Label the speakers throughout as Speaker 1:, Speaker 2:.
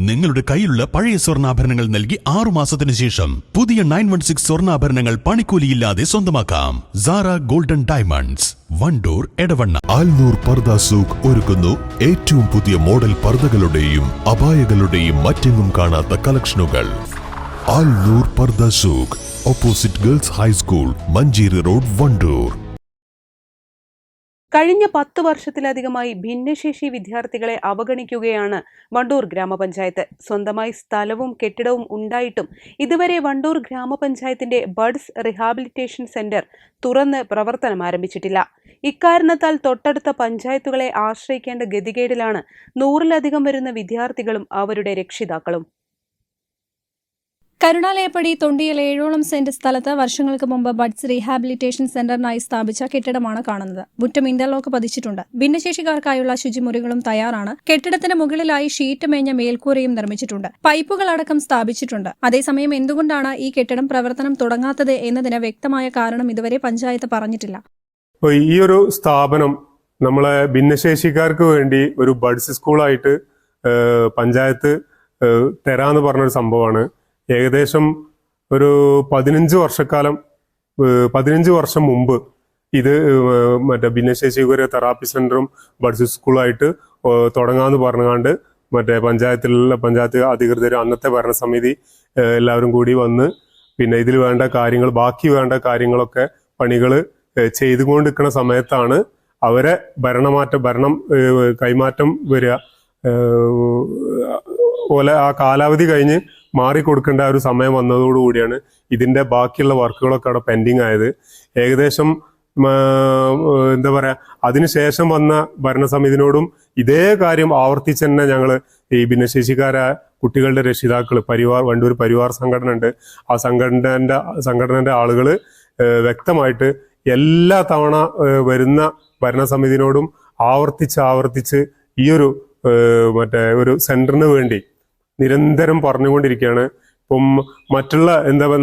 Speaker 1: നിങ്ങളുടെ കയ്യിലുള്ള പഴയ സ്വർണ്ണാഭരണങ്ങൾ നൽകി 6 മാസത്തിന് ശേഷം പുതിയ 916 സ്വർണ്ണാഭരണങ്ങൾ പണിക്കൂലിയില്ലാതെ സ്വന്തമാക്കാം. Sara golden diamonds, Vandoor, Edavanna.
Speaker 2: ആൽനൂർ പർദ സൂഖ് ഒരുക്കുന്നു ഏറ്റവും പുതിയ മോഡൽ പർദകളുടെയും അബായകളുടെയും മറ്റെങ്ങും കാണാത്ത കളക്ഷനുകൾ. Alnoor Pardha Souq, opposite girls high school, Manjeri road, Vandoor.
Speaker 3: കഴിഞ്ഞ 10 വർഷത്തിലധികമായി ഭിന്നശേഷി വിദ്യാർത്ഥികളെ അവഗണിക്കുകയാണ് വണ്ടൂർ ഗ്രാമപഞ്ചായത്ത്. സ്വന്തമായി സ്ഥലവും കെട്ടിടവും ഉണ്ടായിട്ടും ഇതുവരെ വണ്ടൂർ ഗ്രാമപഞ്ചായത്തിന്റെ ബഡ്സ് റിഹാബിലിറ്റേഷൻ സെന്റർ തുറന്ന് പ്രവർത്തനം ആരംഭിച്ചിട്ടില്ല. ഇക്കാരണത്താൽ തൊട്ടടുത്ത പഞ്ചായത്തുകളെ ആശ്രയിക്കേണ്ട ഗതികേടിലാണ് 100-ലധികം വരുന്ന വിദ്യാർത്ഥികളും അവരുടെ രക്ഷിതാക്കളും.
Speaker 4: കരുണാലയപ്പടി തൊണ്ടിയിൽ 7ഓളം സെന്റ് സ്ഥലത്ത് വർഷങ്ങൾക്ക് മുമ്പ് ബഡ്സ് റീഹാബിലിറ്റേഷൻ സെന്ററിനായി സ്ഥാപിച്ച കെട്ടിടമാണ് കാണുന്നത്. മുറ്റം ഇന്റർലോക്ക് പതിച്ചിട്ടുണ്ട്. ഭിന്നശേഷിക്കാർക്കായുള്ള ശുചിമുറികളും തയ്യാറാണ്. കെട്ടിടത്തിന് മുകളിലായി ഷീറ്റ് മേഞ്ഞ മേൽക്കൂരയും നിർമ്മിച്ചിട്ടുണ്ട്. പൈപ്പുകളടക്കം സ്ഥാപിച്ചിട്ടുണ്ട്. അതേസമയം എന്തുകൊണ്ടാണ് ഈ കെട്ടിടം പ്രവർത്തനം തുടങ്ങാത്തത് എന്നതിന് വ്യക്തമായ കാരണം ഇതുവരെ പഞ്ചായത്ത് പറഞ്ഞിട്ടില്ല.
Speaker 5: ഈ ഒരു സ്ഥാപനം നമ്മളെ ഭിന്നശേഷിക്കാർക്ക് വേണ്ടി ഒരു ബഡ്സ് സ്കൂളായിട്ട് പഞ്ചായത്ത് തരാന്ന് പറഞ്ഞൊരു സംഭവമാണ്. ഏകദേശം ഒരു 15 വർഷം മുമ്പ് ഇത് മറ്റേ ഭിന്നശേഷിക്കാരെ തെറാപ്പി സെന്ററും ബഡ്സ് സ്കൂളായിട്ട് തുടങ്ങാന്ന് പറഞ്ഞുകൊണ്ട് പഞ്ചായത്ത് അധികൃതർ, അന്നത്തെ ഭരണസമിതി എല്ലാവരും കൂടി വന്ന് പിന്നെ ഇതിൽ വേണ്ട കാര്യങ്ങൾ, ബാക്കി വേണ്ട കാര്യങ്ങളൊക്കെ പണികൾ ചെയ്തുകൊണ്ടിരിക്കുന്ന സമയത്താണ് അവരെ ഭരണം കൈമാറ്റം വരിക പോലെ ആ കാലാവധി കഴിഞ്ഞ് മാറിക്കൊടുക്കേണ്ട ഒരു സമയം വന്നതോടുകൂടിയാണ് ഇതിന്റെ ബാക്കിയുള്ള വർക്കുകളൊക്കെ അവിടെ പെൻഡിങ് ആയത്. ഏകദേശം എന്താ പറയാ, അതിനുശേഷം വന്ന ഭരണസമിതിനോടും ഇതേ കാര്യം ആവർത്തിച്ച് തന്നെ ഞങ്ങൾ ഈ ഭിന്നശേഷിക്കാരായ കുട്ടികളുടെ രക്ഷിതാക്കൾ വണ്ടൂർ പരിവാർ സംഘടന ഉണ്ട്. ആ സംഘടനന്റെ ആളുകൾ വ്യക്തമായിട്ട് എല്ലാ തവണ വരുന്ന ഭരണസമിതിനോടും ആവർത്തിച്ച് ഈ ഒരു ഒരു സെന്ററിന് വേണ്ടി നിരന്തരം പറഞ്ഞുകൊണ്ടിരിക്കുകയാണ്. ഇപ്പം മറ്റുള്ള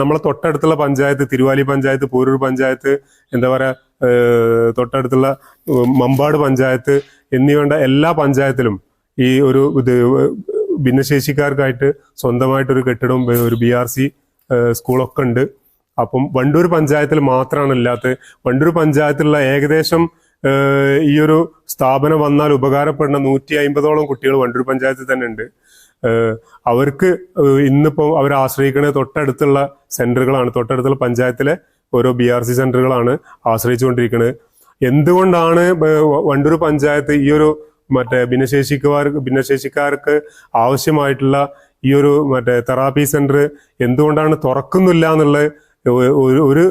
Speaker 5: നമ്മളെ തൊട്ടടുത്തുള്ള പഞ്ചായത്ത്, തിരുവാലി പഞ്ചായത്ത്, പോരൂർ പഞ്ചായത്ത്, തൊട്ടടുത്തുള്ള മമ്പാട് പഞ്ചായത്ത് എന്നിവണ്ട എല്ലാ പഞ്ചായത്തിലും ഈ ഒരു ഭിന്നശേഷിക്കാർക്കായിട്ട് സ്വന്തമായിട്ടൊരു കെട്ടിടവും ഒരു BRC സ്കൂളൊക്കെ ഉണ്ട്. അപ്പം വണ്ടൂർ പഞ്ചായത്തിൽ മാത്രമാണ് ഇല്ലാത്തത്. വണ്ടൂർ പഞ്ചായത്തിലുള്ള ഏകദേശം ഈ ഒരു സ്ഥാപനം വന്നാൽ ഉപകാരപ്പെടുന്ന 150ഓളം കുട്ടികൾ വണ്ടൂർ പഞ്ചായത്തിൽ തന്നെ ഉണ്ട്. അവർക്ക് ഇന്നിപ്പോൾ അവർ ആശ്രയിക്കുന്നത് തൊട്ടടുത്തുള്ള സെന്ററുകളാണ്, തൊട്ടടുത്തുള്ള പഞ്ചായത്തിലെ ഓരോ BRC സെന്ററുകളാണ് ആശ്രയിച്ചുകൊണ്ടിരിക്കുന്നത്. എന്തുകൊണ്ടാണ് വണ്ടൂർ പഞ്ചായത്ത് ഈ ഒരു ഭിന്നശേഷിക്കാർക്ക് ആവശ്യമായിട്ടുള്ള ഈ ഒരു തെറാപ്പി സെന്റർ എന്തുകൊണ്ടാണ് തുറക്കുന്നില്ല എന്നുള്ള ഒരു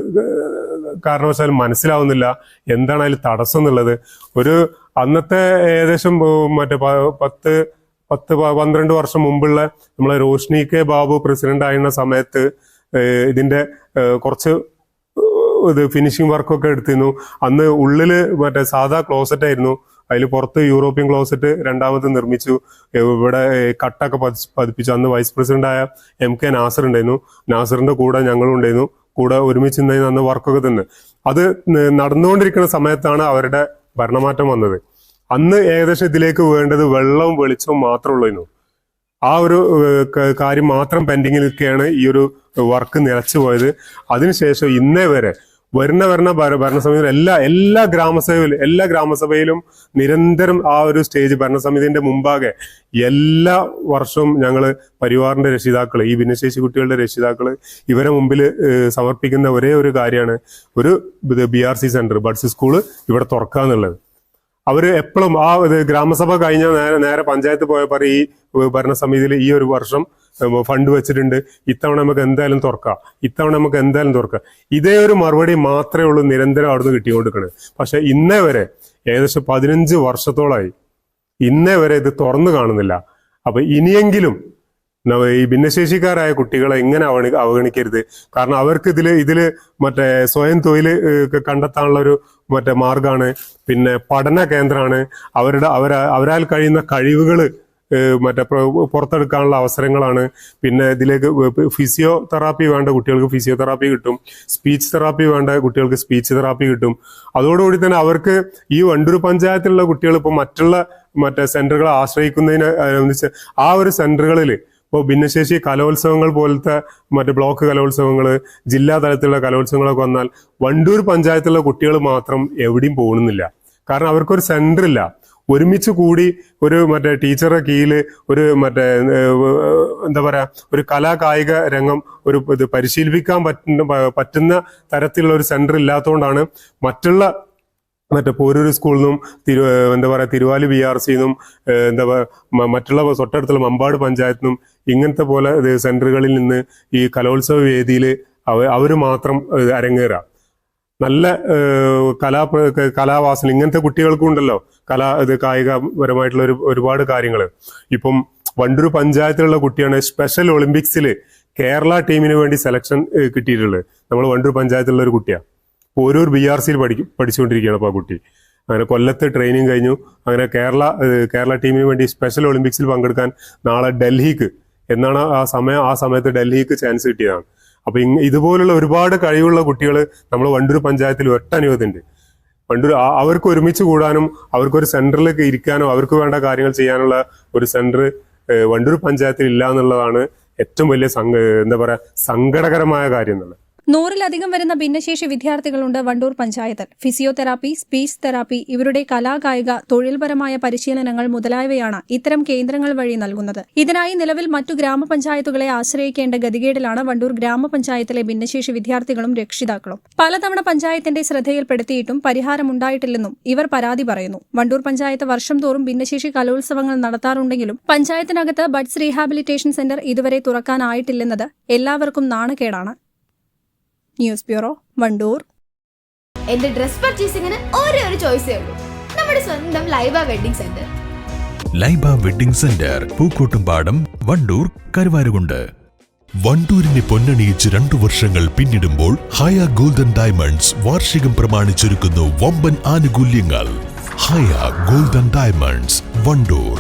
Speaker 5: കാരണവശാലും മനസ്സിലാവുന്നില്ല. എന്താണ് അതിൽ തടസ്സം എന്നുള്ളത്. അന്നത്തെ ഏകദേശം 10-12 വർഷം മുമ്പുള്ള നമ്മളെ റോഷ്നി കെ ബാബു പ്രസിഡന്റ് ആയിരുന്ന സമയത്ത് ഇതിന്റെ കുറച്ച് ഫിനിഷിംഗ് വർക്കൊക്കെ എടുത്തിരുന്നു. അന്ന് ഉള്ളില് സാധാ ക്ലോസറ്റ് ആയിരുന്നു. അതിൽ പുറത്ത് യൂറോപ്യൻ ക്ലോസറ്റ് രണ്ടാമത് നിർമ്മിച്ചു. ഇവിടെ കട്ടൊക്കെ പതിപ്പിച്ചു. അന്ന് വൈസ് പ്രസിഡന്റ് ആയ MK നാസർ ഉണ്ടായിരുന്നു. നാസറിന്റെ കൂടെ ഞങ്ങളും ഉണ്ടായിരുന്നു. കൂടെ ഒരുമിച്ച് അന്ന് വർക്കൊക്കെ തന്നെ. അത് നടന്നുകൊണ്ടിരിക്കുന്ന സമയത്താണ് അവരുടെ ഭരണമാറ്റം വന്നത്. അന്ന് ഏകദേശം ഇതിലേക്ക് വേണ്ടത് വെള്ളവും വെളിച്ചവും മാത്രമേ ഉള്ളൂ. ആ ഒരു കാര്യം മാത്രം പെൻഡിങ്ങിൽ നിൽക്കുകയാണ് ഈ ഒരു വർക്ക് നിലച്ചു പോയത്. അതിനുശേഷം ഇന്നേ വരെ വരുന്ന ഭരണസമിതി എല്ലാ ഗ്രാമസഭയിലും നിരന്തരം ആ ഒരു സ്റ്റേജ് ഭരണസമിതിന്റെ മുമ്പാകെ എല്ലാ വർഷവും ഞങ്ങൾ പരിവാറിന്റെ രക്ഷിതാക്കൾ, ഈ ഭിന്നശേഷി കുട്ടികളുടെ രക്ഷിതാക്കൾ ഇവരെ മുമ്പിൽ സമർപ്പിക്കുന്ന ഒരേ ഒരു കാര്യമാണ് ഒരു BRC സെന്റർ, ബഡ്സ് സ്കൂള് ഇവിടെ തുറക്കുക എന്നുള്ളത്. അവര് എപ്പോഴും ആ ഗ്രാമസഭ കഴിഞ്ഞ നേരെ പഞ്ചായത്ത് പോയപ്പോൾ ഈ ഭരണസമിതിയിൽ ഈ ഒരു വർഷം ഫണ്ട് വെച്ചിട്ടുണ്ട്, ഇത്തവണ നമുക്ക് എന്തായാലും തുറക്കാം, ഇതേ ഒരു മറുപടി മാത്രമേ ഉള്ളൂ നിരന്തരം അവിടുന്ന് കിട്ടിക്കൊണ്ടിരിക്കുന്നത്. പക്ഷെ ഇന്നേ വരെ ഏകദേശം 15 വർഷത്തോളമായി ഇന്നേ വരെ ഇത് തുറന്നു കാണുന്നില്ല. അപ്പൊ ഇനിയെങ്കിലും ഈ ഭിന്നശേഷിക്കാരായ കുട്ടികളെ ഇങ്ങനെ അവഗണിക്കരുത്. കാരണം അവർക്ക് ഇതില് സ്വയം തൊഴിൽ കണ്ടെത്താനുള്ള ഒരു മാർഗമാണ്. പിന്നെ പഠന കേന്ദ്രമാണ്. അവരാൽ കഴിയുന്ന കഴിവുകൾ മറ്റേ പുറത്തെടുക്കാനുള്ള അവസരങ്ങളാണ്. പിന്നെ ഇതിലേക്ക് ഫിസിയോതെറാപ്പി വേണ്ട കുട്ടികൾക്ക് ഫിസിയോതെറാപ്പി കിട്ടും, സ്പീച്ച് തെറാപ്പി വേണ്ട കുട്ടികൾക്ക് സ്പീച്ച് തെറാപ്പി കിട്ടും. അതോടുകൂടി തന്നെ അവർക്ക് ഈ വണ്ടൂർ പഞ്ചായത്തിലുള്ള കുട്ടികൾ ഇപ്പോൾ മറ്റേ സെന്ററുകളെ ആശ്രയിക്കുന്നതിനനുസരിച്ച് ആ ഒരു സെന്ററുകളിൽ ഇപ്പോൾ ഭിന്നശേഷി കലോത്സവങ്ങൾ പോലത്തെ ബ്ലോക്ക് കലോത്സവങ്ങൾ, ജില്ലാ തലത്തിലുള്ള കലോത്സവങ്ങളൊക്കെ വന്നാൽ വണ്ടൂർ പഞ്ചായത്തിലുള്ള കുട്ടികൾ മാത്രം എവിടെയും പോകുന്നില്ല. കാരണം അവർക്കൊരു സെന്റർ ഇല്ല. ഒരുമിച്ച് കൂടി ഒരു ടീച്ചറുടെ കീഴിൽ ഒരു എന്താ പറയാ ഒരു കലാകായിക രംഗം ഇത് പരിശീലിപ്പിക്കാൻ പറ്റുന്ന തരത്തിലുള്ള ഒരു സെന്റർ ഇല്ലാത്തതുകൊണ്ടാണ് മറ്റുള്ള പോരൂർ സ്കൂളിൽ നിന്നും എന്താ പറയുക തിരുവാലി BRC നിന്നും മറ്റുള്ള തൊട്ടടുത്തുള്ള മമ്പാട് പഞ്ചായത്തിൽ നിന്നും ഇങ്ങനത്തെ പോലെ സെന്ററുകളിൽ നിന്ന് ഈ കലോത്സവ വേദിയിൽ അവർ മാത്രം അരങ്ങേറുക. നല്ല കലാവാസന ഇങ്ങനത്തെ കുട്ടികൾക്കും ഉണ്ടല്ലോ, കായികപരമായിട്ടുള്ള ഒരുപാട് കാര്യങ്ങൾ. ഇപ്പം വണ്ടൂർ പഞ്ചായത്തിലുള്ള കുട്ടിയാണ് സ്പെഷ്യൽ ഒളിമ്പിക്സിൽ കേരള ടീമിന് വേണ്ടി സെലക്ഷൻ കിട്ടിയിട്ടുള്ളത്. നമ്മൾ വണ്ടൂർ പഞ്ചായത്തിലുള്ള ഒരു കുട്ടിയാണ്. പോരൂർ BRCയിൽ പഠിച്ചുകൊണ്ടിരിക്കുകയാണ് അപ്പോൾ ആ കുട്ടി. അങ്ങനെ കൊല്ലത്ത് ട്രെയിനിങ് കഴിഞ്ഞു. അങ്ങനെ കേരള ടീമിന് വേണ്ടി സ്പെഷ്യൽ ഒളിമ്പിക്സിൽ പങ്കെടുക്കാൻ നാളെ ഡൽഹിക്ക് എന്നാണ് ആ സമയത്ത് ഡൽഹിക്ക് ചാൻസ് കിട്ടിയതാണ്. അപ്പൊ ഇതുപോലുള്ള ഒരുപാട് കഴിവുള്ള കുട്ടികൾ നമ്മൾ വണ്ടൂർ പഞ്ചായത്തിൽ ഒട്ടനവധിയുണ്ട്. അവർക്ക് ഒരുമിച്ച് കൂടാനും അവർക്കൊരു സെന്ററിലേക്ക് ഇരിക്കാനോ അവർക്ക് വേണ്ട കാര്യങ്ങൾ ചെയ്യാനുള്ള ഒരു സെന്റർ വണ്ടൂർ പഞ്ചായത്തിൽ ഇല്ല എന്നുള്ളതാണ് ഏറ്റവും വലിയ എന്താ പറയാ സങ്കടകരമായ കാര്യം എന്നുള്ളത്.
Speaker 4: 100-ലധികം വരുന്ന ഭിന്നശേഷി വിദ്യാർത്ഥികളുണ്ട് വണ്ടൂർ പഞ്ചായത്തിൽ. ഫിസിയോതെറാപ്പി, സ്പീച്ച് തെറാപ്പി, ഇവരുടെ കലാകായിക തൊഴിൽപരമായ പരിശീലനങ്ങൾ മുതലായവയാണ് ഇത്തരം കേന്ദ്രങ്ങൾ വഴി നൽകുന്നത്. ഇതിനായി നിലവിൽ മറ്റു ഗ്രാമപഞ്ചായത്തുകളെ ആശ്രയിക്കേണ്ട ഗതികേടിലാണ് വണ്ടൂർ ഗ്രാമപഞ്ചായത്തിലെ ഭിന്നശേഷി വിദ്യാർത്ഥികളും രക്ഷിതാക്കളും. പലതവണ പഞ്ചായത്തിന്റെ ശ്രദ്ധയിൽപ്പെടുത്തിയിട്ടും പരിഹാരമുണ്ടായിട്ടില്ലെന്നും ഇവർ പരാതി പറയുന്നു. വണ്ടൂർ പഞ്ചായത്ത് വർഷം തോറും ഭിന്നശേഷി കലോത്സവങ്ങൾ നടത്താറുണ്ടെങ്കിലും പഞ്ചായത്തിനകത്ത് ബഡ്സ് റീഹാബിലിറ്റേഷൻ സെന്റർ ഇതുവരെ തുറക്കാനായിട്ടില്ലെന്നത് എല്ലാവർക്കും നാണക്കേടാണ്. News bureau, Vandoor.
Speaker 6: എന്റെ ഡ്രസ് പർച്ചേസിംഗിന് ഒരേ ഒരു ചോയ്സേ ഉള്ളൂ, നമ്മുടെ സ്വന്തം Laiba wedding centre.
Speaker 1: Laiba wedding centre, Pookkottumpadam, Vandoor, Karuvarakundu.
Speaker 2: വണ്ടൂരിനെ പൊന്നണിയിച്ച് 2 വർഷങ്ങൾ പിന്നിടുമ്പോൾ ഹയ ഗോൾഡൻ ഡയമണ്ട്സ് വാർഷികം പ്രമാണിച്ചൊരുക്കുന്നു വമ്പൻ ആനുകൂല്യങ്ങൾ. ഹയ ഗോൾഡൻ ഡയമണ്ട്സ്, വണ്ടൂർ.